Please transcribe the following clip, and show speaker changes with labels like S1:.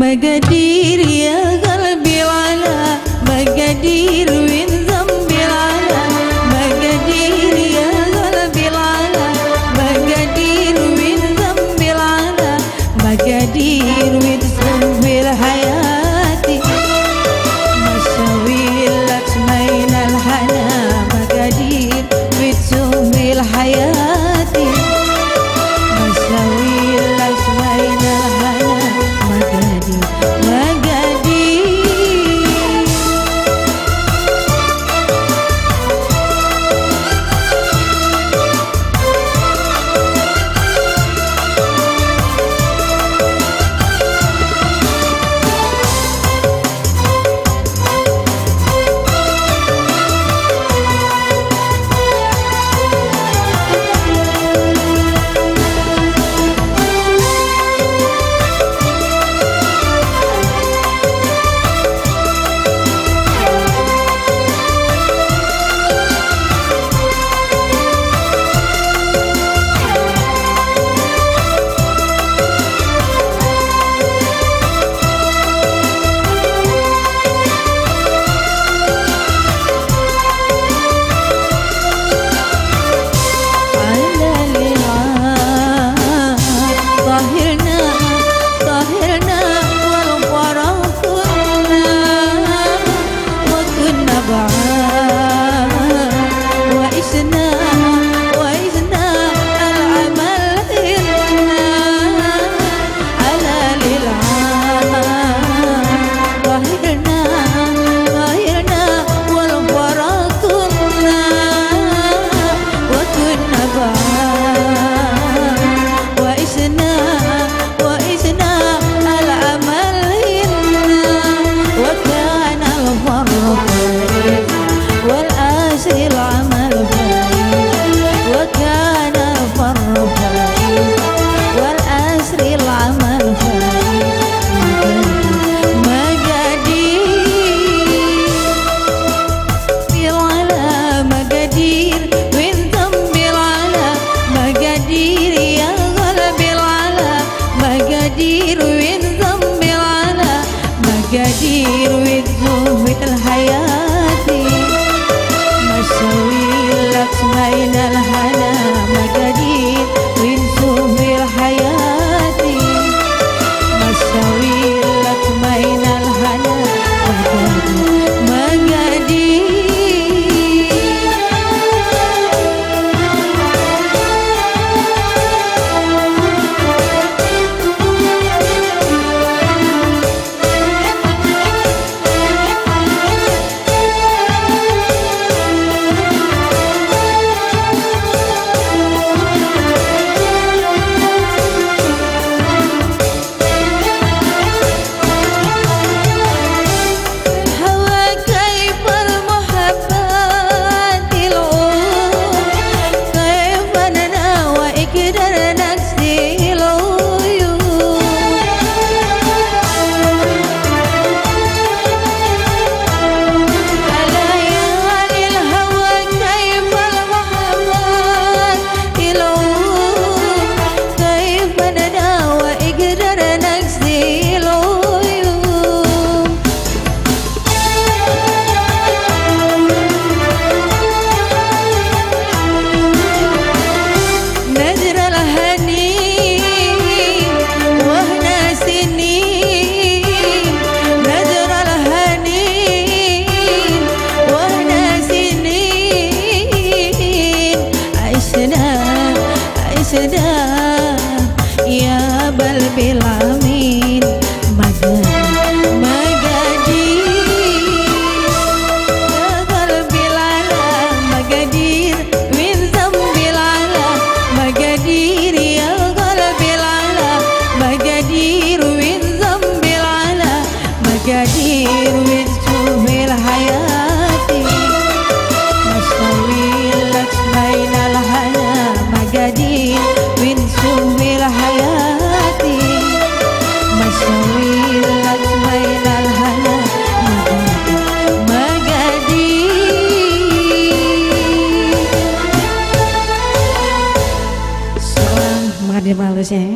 S1: مقادير يا قلبي العلا مقادير وين ذنبي العلا مقادير يا قلبي العلا مقادير وين ذنبي العلا مقادير وين ذنبي حياتي مشاوي لك سمين الحنا مقادير وين ذنبي حياتي مشاوي لك سمين الحنا مقادير مقادير وتزوم الحياتي مشاوي لك سمين الهنا مقادير وتزوم الحياتي مشاوي لك سمين الهنا مقادير يا بلبي العمين مقادير يا قلبي العلا مقادير من ذنبي العلا مقادير يا قلبي العلا مقادير من ذنبي العلا مقادير وتشوف الحياتي مشاوي لك بين الهنا مقادير ونشوف الحياتي مشاوي لك بين الهنا مقادير. Selamat malam ya.